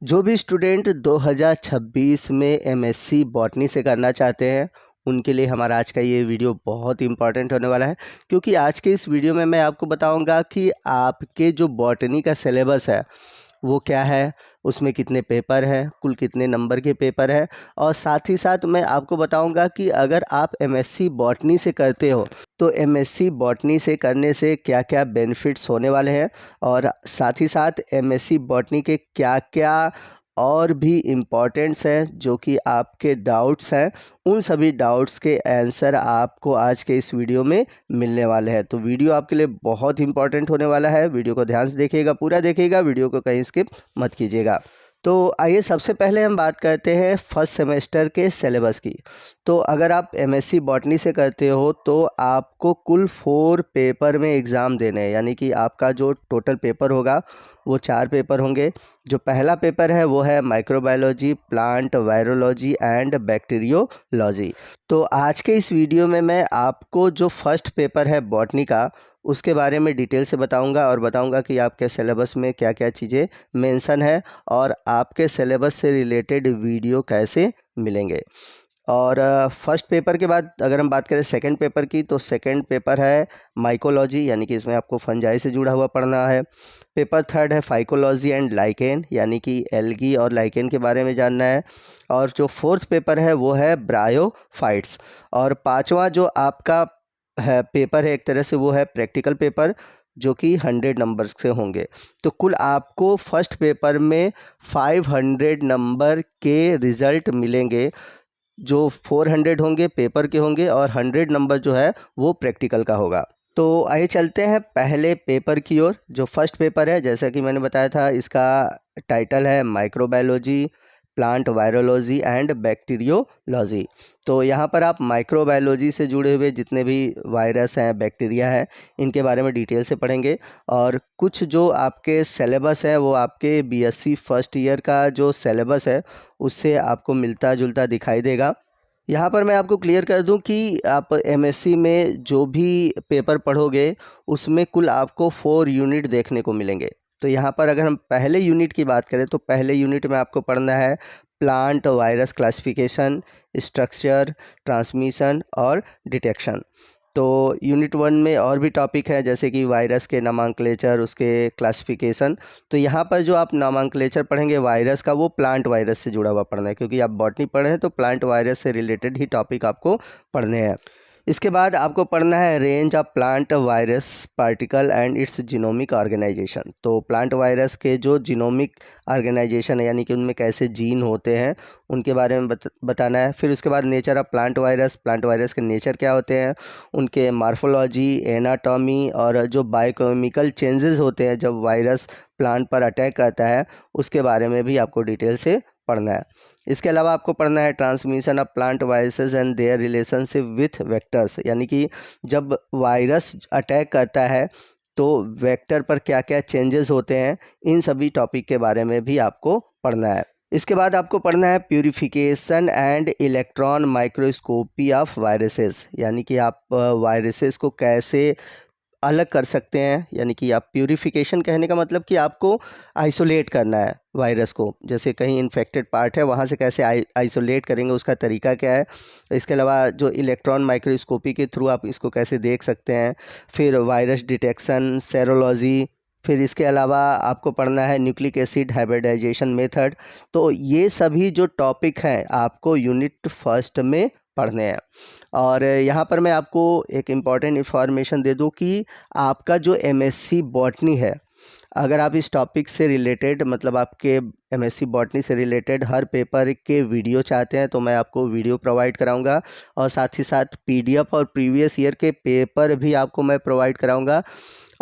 जो भी स्टूडेंट 2026 में एमएससी बॉटनी से करना चाहते हैं उनके लिए हमारा आज का ये वीडियो बहुत इंपॉर्टेंट होने वाला है, क्योंकि आज के इस वीडियो में मैं आपको बताऊंगा कि आपके जो बॉटनी का सिलेबस है वो क्या है, उसमें कितने पेपर हैं, कुल कितने नंबर के पेपर हैं। और साथ ही साथ मैं आपको बताऊंगा कि अगर आप एमएससी बॉटनी से करते हो तो एमएससी बॉटनी से करने से क्या क्या बेनिफिट्स होने वाले हैं, और साथ ही साथ एमएससी बॉटनी के क्या क्या और भी इम्पॉर्टेंट्स हैं जो कि आपके डाउट्स हैं, उन सभी डाउट्स के आंसर आपको आज के इस वीडियो में मिलने वाले हैं। तो वीडियो आपके लिए बहुत इंपॉर्टेंट होने वाला है। वीडियो को ध्यान से देखिएगा, पूरा देखिएगा, वीडियो को कहीं स्किप मत कीजिएगा। तो आइए सबसे पहले हम बात करते हैं फर्स्ट सेमेस्टर के सिलेबस की। तो अगर आप एमएससी बॉटनी से करते हो तो आपको कुल 4 पेपर में एग्ज़ाम देने हैं, यानी कि आपका जो टोटल पेपर होगा वो 4 पेपर होंगे। जो पहला पेपर है वो है microbiology, plant virology and bacteriology. तो आज के इस वीडियो में मैं आपको जो फर्स्ट पेपर है बॉटनी का उसके बारे में डिटेल से बताऊंगा, और बताऊंगा कि आपके सिलेबस में क्या क्या चीज़ें मेंशन है और आपके सिलेबस से रिलेटेड वीडियो कैसे मिलेंगे। और फर्स्ट पेपर के बाद अगर हम बात करें सेकंड पेपर की, तो सेकंड पेपर है माइकोलॉजी, यानी कि इसमें आपको फंजाई से जुड़ा हुआ पढ़ना है। पेपर थर्ड है फाइकोलॉजी एंड लाइकेन, यानी कि एल्गी और लाइकेन के बारे में जानना है। और जो फोर्थ पेपर है वो है ब्रायोफाइट्स। और पांचवा जो आपका है पेपर है एक तरह से वो है प्रैक्टिकल पेपर, जो कि 100 नंबर्स से होंगे। तो कुल आपको फर्स्ट पेपर में 500 नंबर के रिज़ल्ट मिलेंगे, जो 400 होंगे पेपर के होंगे और 100 नंबर जो है वो प्रैक्टिकल का होगा। तो आइए चलते हैं पहले पेपर की ओर। जो फर्स्ट पेपर है, जैसा कि मैंने बताया था, इसका टाइटल है microbiology, plant virology and bacteriology. तो यहाँ पर आप माइक्रोबायोलॉजी से जुड़े हुए जितने भी वायरस हैं, बैक्टीरिया हैं, इनके बारे में डिटेल से पढ़ेंगे। और कुछ जो आपके सिलेबस है वो आपके बीएससी फर्स्ट ईयर का जो सिलेबस है उससे आपको मिलता जुलता दिखाई देगा। यहाँ पर मैं आपको क्लियर कर दूं कि आप एमएससी में जो भी पेपर पढ़ोगे उसमें कुल आपको 4 यूनिट देखने को मिलेंगे। तो यहाँ पर अगर हम पहले यूनिट की बात करें तो पहले यूनिट में आपको पढ़ना है plant virus classification, structure, transmission और डिटेक्शन। तो यूनिट 1 में और भी टॉपिक है, जैसे कि वायरस के नामांकलेचर, उसके क्लासिफिकेशन। तो यहाँ पर जो आप नामांकलेचर पढ़ेंगे वायरस का, वो प्लांट वायरस से जुड़ा हुआ पढ़ना है, क्योंकि आप बॉटनी पढ़े हैं तो प्लांट वायरस से रिलेटेड ही टॉपिक आपको पढ़ने हैं। इसके बाद आपको पढ़ना है range of plant virus particle and its genomic organisation. तो प्लांट वायरस के जो जीनोमिक ऑर्गेनाइजेशन है, यानी कि उनमें कैसे जीन होते हैं, उनके बारे में बताना है। फिर उसके बाद नेचर ऑफ प्लांट वायरस के नेचर क्या होते हैं, उनके मार्फोलॉजी, एनाटॉमी और जो बायोकेमिकल चेंजेस होते हैं जब वायरस प्लांट पर अटैक करता है, उसके बारे में भी आपको डिटेल से पढ़ना है। इसके अलावा आपको पढ़ना है transmission of plant viruses and their relationship with vectors, यानी कि जब वायरस अटैक करता है तो वेक्टर पर क्या क्या चेंजेस होते हैं, इन सभी टॉपिक के बारे में भी आपको पढ़ना है। इसके बाद आपको पढ़ना है purification and electron microscopy of viruses, यानी कि आप वायरसेस को कैसे अलग कर सकते हैं। यानी कि आप प्यूरिफिकेशन कहने का मतलब कि आपको आइसोलेट करना है वायरस को, जैसे कहीं इन्फेक्टेड पार्ट है वहाँ से कैसे आइसोलेट करेंगे, उसका तरीका क्या है। इसके अलावा जो इलेक्ट्रॉन माइक्रोस्कोपी के थ्रू आप इसको कैसे देख सकते हैं। फिर वायरस डिटेक्शन, सेरोलॉजी। फिर इसके अलावा आपको पढ़ना है न्यूक्लिक एसिड हाइब्रिडाइजेशन मेथड। तो ये सभी जो टॉपिक हैं आपको यूनिट फर्स्ट में पढ़ने हैं। और यहाँ पर मैं आपको एक इम्पॉर्टेंट इन्फॉर्मेशन दे दूँ कि आपका जो एमएससी बॉटनी है, अगर आप इस टॉपिक से रिलेटेड, मतलब आपके एमएससी बॉटनी से रिलेटेड हर पेपर के वीडियो चाहते हैं तो मैं आपको वीडियो प्रोवाइड कराऊंगा, और साथ ही साथ पीडीएफ और प्रीवियस ईयर के पेपर भी आपको मैं प्रोवाइड कराऊंगा।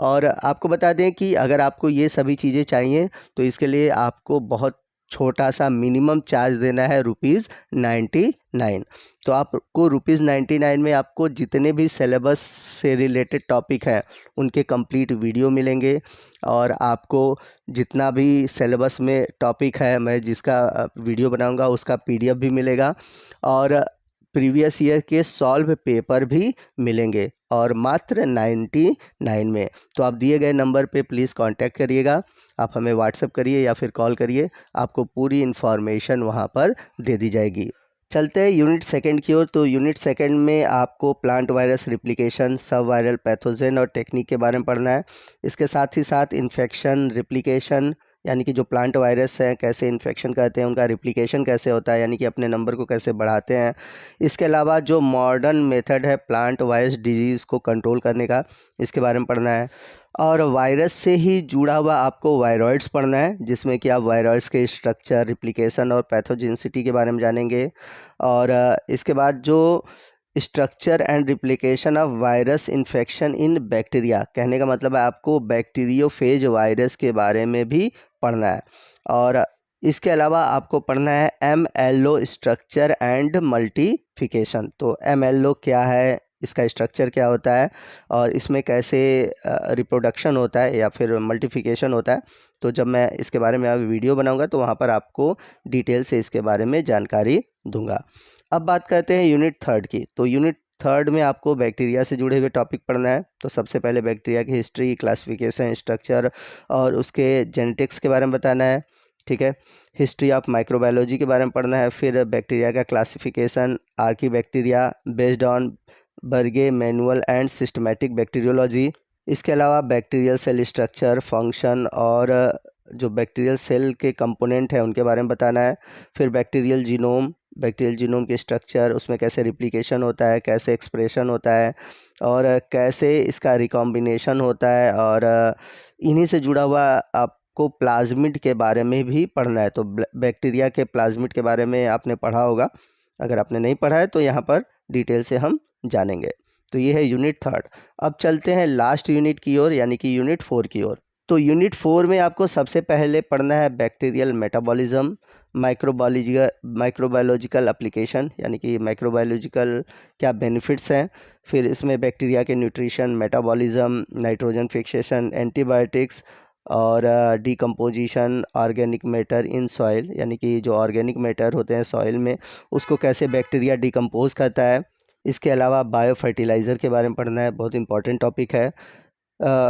और आपको बता दें कि अगर आपको ये सभी चीज़ें चाहिए तो इसके लिए आपको बहुत छोटा सा मिनिमम चार्ज देना है, ₹99। तो आपको ₹99 में आपको जितने भी सिलेबस से रिलेटेड टॉपिक हैं उनके कंप्लीट वीडियो मिलेंगे, और आपको जितना भी सिलेबस में टॉपिक है मैं जिसका वीडियो बनाऊंगा उसका पीडीएफ भी मिलेगा, और प्रीवियस ईयर के सॉल्व पेपर भी मिलेंगे। और मात्र 99 में। तो आप दिए गए नंबर पे प्लीज़ कांटेक्ट करिएगा, आप हमें व्हाट्सएप करिए या फिर कॉल करिए, आपको पूरी इन्फॉर्मेशन वहाँ पर दे दी जाएगी। चलते हैं यूनिट सेकंड की ओर। तो यूनिट सेकंड में आपको प्लांट वायरस रिप्लिकेशन, सब वायरल पैथोजन और टेक्निक के बारे में पढ़ना है। इसके साथ ही साथ इन्फेक्शन, रिप्लिकेशन यानी कि जो प्लांट वायरस हैं कैसे इन्फेक्शन करते हैं, उनका रिप्लिकेशन कैसे होता है यानी कि अपने नंबर को कैसे बढ़ाते हैं। इसके अलावा जो मॉडर्न मेथड है प्लांट वायरस डिजीज़ को कंट्रोल करने का, इसके बारे में पढ़ना है। और वायरस से ही जुड़ा हुआ आपको वायरॉइड्स पढ़ना है, जिसमें कि आप वायरॉइड्स के स्ट्रक्चर, रिप्लिकेशन और पैथोजेनिसिटी के बारे में जानेंगे। और इसके बाद जो structure and replication of virus infection in bacteria, कहने का मतलब है आपको बैक्टीरियोफेज वायरस के बारे में भी पढ़ना है। और इसके अलावा आपको पढ़ना है MLO स्ट्रक्चर एंड मल्टीफिकेशन। तो MLO क्या है, इसका स्ट्रक्चर क्या होता है और इसमें कैसे रिप्रोडक्शन होता है या फिर मल्टीफिकेशन होता है। तो जब मैं इसके बारे में अब वीडियो बनाऊंगा तो वहाँ पर आपको डिटेल से इसके बारे में जानकारी दूंगा। अब बात करते हैं यूनिट थर्ड की। तो यूनिट थर्ड में आपको बैक्टीरिया से जुड़े हुए टॉपिक पढ़ना है। तो सबसे पहले बैक्टीरिया की हिस्ट्री, क्लासिफिकेशन, स्ट्रक्चर और उसके जेनेटिक्स के बारे में बताना है। ठीक है, हिस्ट्री ऑफ माइक्रोबायोलॉजी के बारे में पढ़ना है। फिर बैक्टीरिया का classification, Archie bacteria based on Barge manual and systematic bacteriology. इसके अलावा बैक्टीरियल सेल स्ट्रक्चर, फंक्शन और जो बैक्टीरियल सेल के कंपोनेंट हैं उनके बारे में बताना है। फिर बैक्टीरियल जीनोम के स्ट्रक्चर, उसमें कैसे रिप्लिकेशन होता है, कैसे एक्सप्रेशन होता है और कैसे इसका रिकॉम्बिनेशन होता है। और इन्हीं से जुड़ा हुआ आपको प्लाज्मिड के बारे में भी पढ़ना है। तो बैक्टीरिया के प्लाज्मिड के बारे में आपने पढ़ा होगा, अगर आपने नहीं पढ़ा है तो यहाँ पर डिटेल से हम जानेंगे। तो ये है यूनिट थर्ड। अब चलते हैं लास्ट यूनिट की ओर यानी कि यूनिट 4 की ओर। तो यूनिट 4 में आपको सबसे पहले पढ़ना है बैक्टीरियल मेटाबॉलिज्म, माइक्रोबायोलॉजिकल एप्लीकेशन यानी कि माइक्रोबायोलॉजिकल क्या बेनिफिट्स हैं। फिर इसमें बैक्टीरिया के nutrition, metabolism, nitrogen fixation, antibiotics और decomposition, organic matter in soil यानी कि जो ऑर्गेनिक मैटर होते हैं सॉइल में उसको कैसे बैक्टीरिया डिकम्पोज करता है। इसके अलावा बायो फर्टिलाइज़र के बारे में पढ़ना है, बहुत इंपॉर्टेंट टॉपिक है।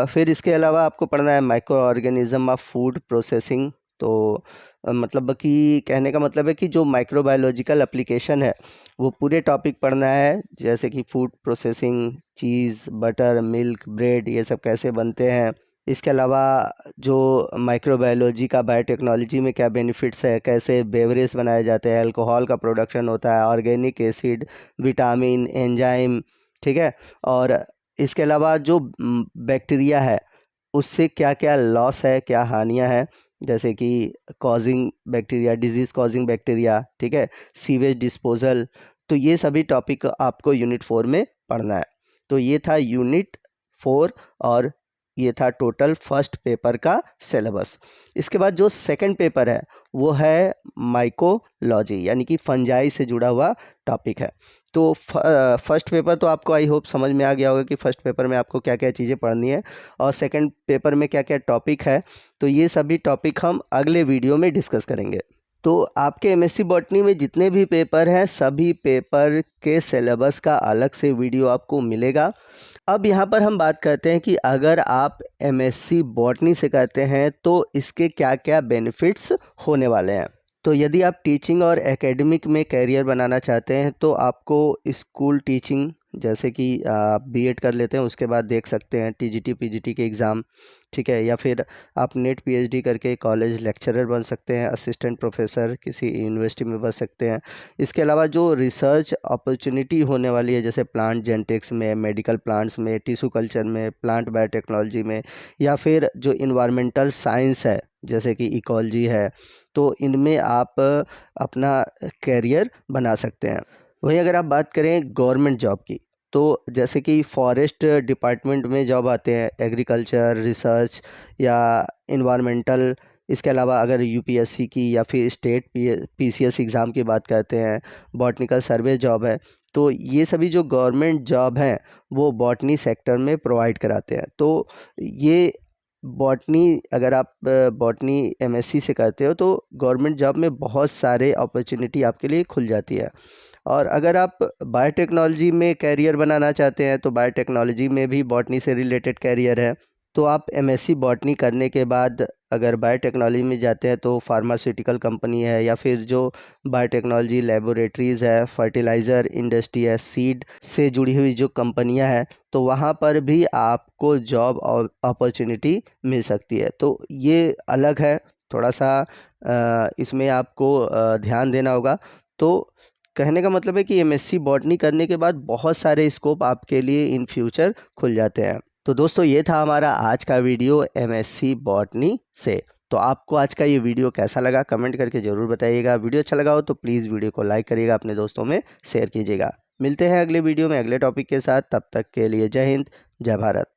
फिर इसके अलावा आपको पढ़ना है micro organism of food processing. तो मतलब कि कहने का मतलब है कि जो माइक्रोबायोलॉजिकल एप्लीकेशन है वो पूरे टॉपिक पढ़ना है, जैसे कि फूड प्रोसेसिंग, चीज़, बटर, मिल्क, ब्रेड, ये सब कैसे बनते हैं। इसके अलावा जो माइक्रोबायोलॉजी का बायोटेक्नोलॉजी में क्या बेनिफिट्स है, कैसे बेवरेज बनाए जाते हैं, अल्कोहल का प्रोडक्शन होता है, ऑर्गेनिक एसिड, विटामिन, एंजाइम। ठीक है, और इसके अलावा जो बैक्टीरिया है उससे क्या क्या लॉस है, क्या हानियां हैं, जैसे कि causing bacteria, disease causing bacteria, ठीक है, सीवेज डिस्पोजल। तो ये सभी टॉपिक आपको यूनिट 4 में पढ़ना है। तो ये था यूनिट 4 और ये था टोटल फर्स्ट पेपर का सिलेबस। इसके बाद जो सेकंड पेपर है वो है माइकोलॉजी यानी कि फंजाई से जुड़ा हुआ टॉपिक है। तो फर्स्ट पेपर तो आपको आई होप समझ में आ गया होगा कि फर्स्ट पेपर में आपको क्या क्या चीज़ें पढ़नी है और सेकंड पेपर में क्या क्या टॉपिक है। तो ये सभी टॉपिक हम अगले वीडियो में डिस्कस करेंगे। तो आपके एमएससी बॉटनी में जितने भी पेपर हैं सभी पेपर के सिलेबस का अलग से वीडियो आपको मिलेगा। अब यहाँ पर हम बात करते हैं कि अगर आप एमएससी बॉटनी से करते हैं तो इसके क्या क्या बेनिफिट्स होने वाले हैं। तो यदि आप टीचिंग और एकेडमिक में कैरियर बनाना चाहते हैं तो आपको स्कूल टीचिंग, जैसे कि आप बीएड कर लेते हैं उसके बाद देख सकते हैं टीजीटी पीजीटी के एग्ज़ाम, ठीक है, या फिर आप नेट पीएचडी करके कॉलेज लेक्चरर बन सकते हैं, असिस्टेंट प्रोफेसर किसी यूनिवर्सिटी में बन सकते हैं। इसके अलावा जो रिसर्च अपॉर्चुनिटी होने वाली है जैसे प्लांट जेनेटिक्स में, मेडिकल प्लांट्स में, टिश्यू कल्चर में, प्लांट बायोटेक्नोलॉजी में, या फिर जो इन्वायरमेंटल साइंस है जैसे कि इकोलॉजी है, तो इनमें आप अपना कैरियर बना सकते हैं। वहीं अगर आप बात करें गवर्नमेंट जॉब की तो जैसे कि फॉरेस्ट डिपार्टमेंट में जॉब आते हैं, एग्रीकल्चर, रिसर्च या इन्वायरमेंटल। इसके अलावा अगर यूपीएससी की या फिर स्टेट पीसीएस एग्ज़ाम की बात करते हैं, बॉटनिकल सर्वे जॉब है, तो ये सभी जो गवर्नमेंट जॉब हैं वो बॉटनी सेक्टर में प्रोवाइड कराते हैं। तो ये बॉटनी, अगर आप बॉटनी एमएससी से करते हो तो गवर्नमेंट जॉब में बहुत सारे अपॉर्चुनिटी आपके लिए खुल जाती है। और अगर आप बायोटेक्नोलॉजी में कैरियर बनाना चाहते हैं तो बायोटेक्नोलॉजी में भी बॉटनी से रिलेटेड कैरियर है। तो आप एमएससी बॉटनी करने के बाद अगर बायोटेक्नोलॉजी में जाते हैं तो फार्मास्यूटिकल कंपनी है या फिर जो बायोटेक्नोलॉजी लेबोरेटरीज़ है, फर्टिलाइज़र इंडस्ट्री है, सीड से जुड़ी हुई जो कंपनियां हैं, तो वहाँ पर भी आपको जॉब और अपॉर्चुनिटी मिल सकती है। तो ये अलग है थोड़ा सा, इसमें आपको ध्यान देना होगा। तो कहने का मतलब है कि एमएससी बॉटनी करने के बाद बहुत सारे स्कोप आपके लिए इन फ्यूचर खुल जाते हैं। तो दोस्तों ये था हमारा आज का वीडियो एमएससी बॉटनी से। तो आपको आज का ये वीडियो कैसा लगा कमेंट करके ज़रूर बताइएगा। वीडियो अच्छा लगा हो तो प्लीज़ वीडियो को लाइक करिएगा, अपने दोस्तों में शेयर कीजिएगा। मिलते हैं अगले वीडियो में अगले टॉपिक के साथ, तब तक के लिए जय हिंद, जय भारत।